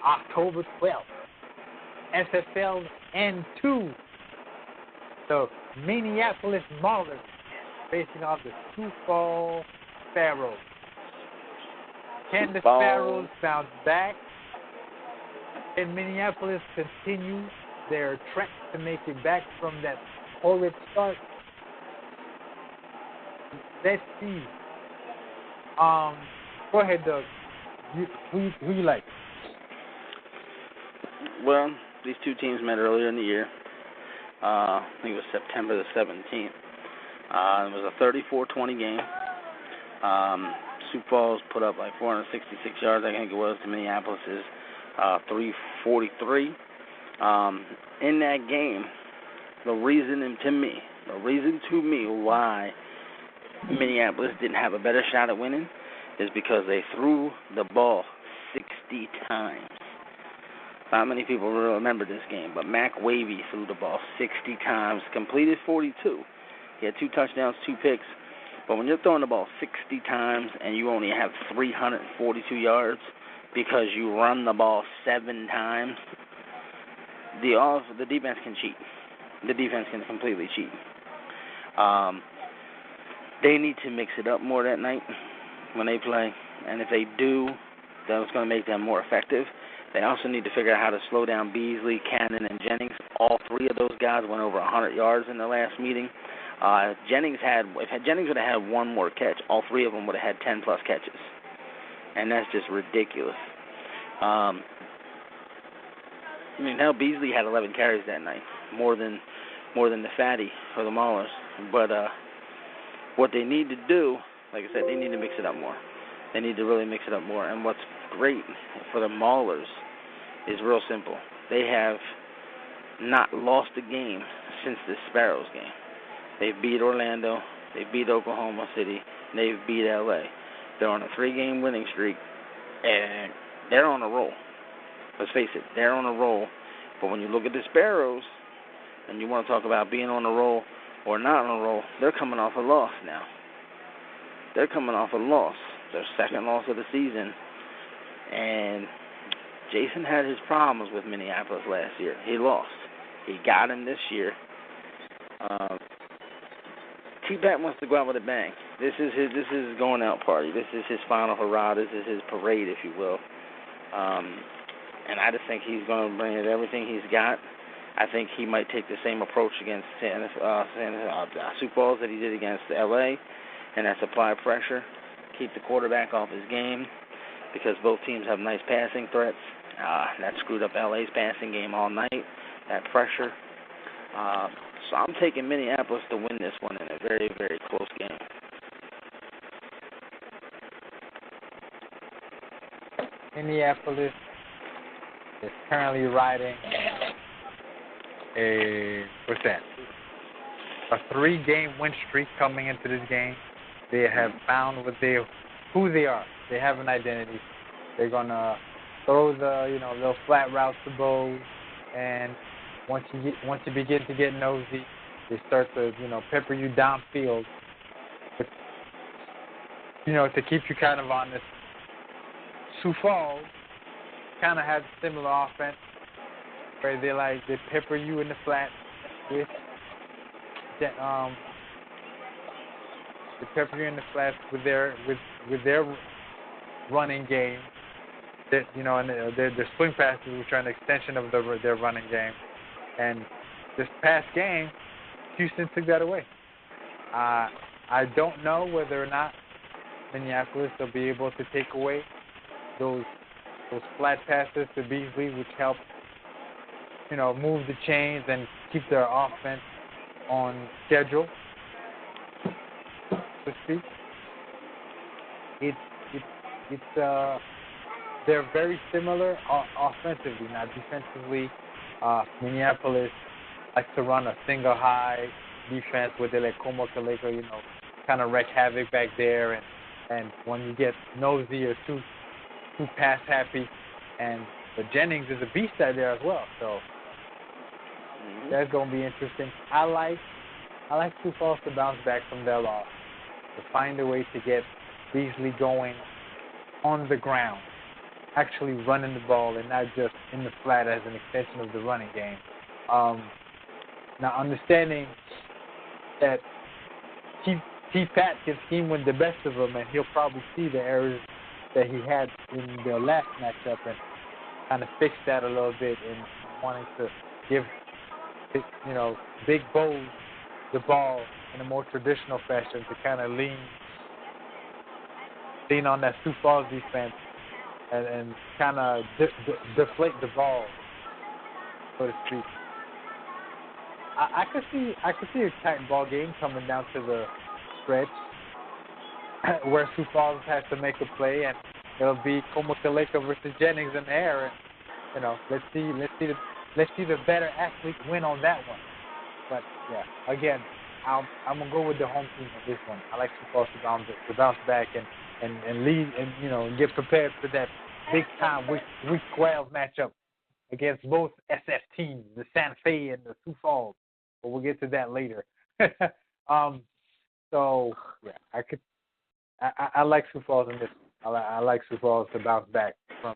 October 12th. SFL N2. The Minneapolis Maulers facing off the Sioux Falls Sparrows. Can the Sparrows bounce back? Can Minneapolis continue their trek to make it back from that horrid start? Let's see. Go ahead, Doug. Who you like? Well, these two teams met earlier in the year. I think it was September the 17th. It was a 34-20 game. Sioux Falls put up like 466 yards, I think it was, to Minneapolis's 343. In that game, the reason to me why Minneapolis didn't have a better shot at winning is because they threw the ball 60 times. Not many people will remember this game, but Mac Wavy threw the ball 60 times, completed 42. He had 2 touchdowns, 2 picks. But when you're throwing the ball 60 times and you only have 342 yards because you run the ball 7 times, the defense can cheat. The defense can completely cheat. They need to mix it up more that night when they play. And if they do, that's going to make them more effective. They also need to figure out how to slow down Beasley, Cannon, and Jennings. All 3 of those guys went over 100 yards in the last meeting. If Jennings would have had 1 more catch, all 3 of them would have had 10-plus catches. And that's just ridiculous. Hell, Beasley had 11 carries that night, more than the fatty for the Maulers. But what they need to do, like I said, they need to mix it up more. They need to really mix it up more. And what's great for the Maulers is real simple. They have not lost a game since the Sparrows game. They've beat Orlando, they've beat Oklahoma City, and they've beat LA. They're on a 3-game winning streak, and they're on a roll. Let's face it, they're on a roll. But when you look at the Sparrows, and you want to talk about being on a roll or not on a roll, they're coming off a loss now. They're coming off a loss, their 2nd loss of the season. And Jason had his problems with Minneapolis last year. He lost. He got him this year. T-Pat wants to go out with a bang. This is his going out party. This is his final hurrah. This is his parade, if you will. And I just think he's going to bring it everything he's got. I think he might take the same approach against Sioux Falls that he did against LA, and that's apply pressure, keep the quarterback off his game, because both teams have nice passing threats. That screwed up LA's passing game all night, that pressure. So I'm taking Minneapolis to win this one in a very, very close game. Minneapolis is currently riding a 3-game win streak coming into this game. They have found who they are. They have an identity. They're gonna throw the little flat routes to Boas, and once you begin to get nosy, they start to pepper you downfield, to keep you kind of on this. Sioux Falls kind of has a similar offense where they pepper you in the flat with their running game. And their swing passes, which are an extension of their running game. And this past game, Houston took that away. I don't know whether or not Minneapolis will be able to take away those flat passes to Beasley, which help move the chains and keep their offense on schedule, so to speak. They're very similar offensively. Now, defensively, Minneapolis likes to run a single high defense where they let Como Kaleko, kind of wreak havoc back there, and when you get nosy or too pass happy, and the Jennings is a beast out there as well, so that's going to be interesting. I like Sioux Falls to bounce back from their loss, to find a way to get Beasley going on the ground. actually running the ball and not just in the flat as an extension of the running game. Now, understanding that T-Pat can scheme with the best of them, and he'll probably see the errors that he had in the last matchup and kind of fix that a little bit and wanting to give, Big Boas the ball in a more traditional fashion to kind of lean on that Sioux Falls defense and kind of deflate the ball, so to speak. I could see a tight ball game coming down to the stretch where Sioux Falls has to make a play, and it'll be Komokaleka versus Jennings in the air, and let's see the better athlete win on that one. But yeah, again, I'm gonna go with the home team on this one. I like Sioux Falls to bounce back and lead and get prepared for that big time week 12 matchup against both SF teams, the Santa Fe and the Sioux Falls. But we'll get to that later. So yeah, I like Sioux Falls in this. I like Sioux Falls to bounce back from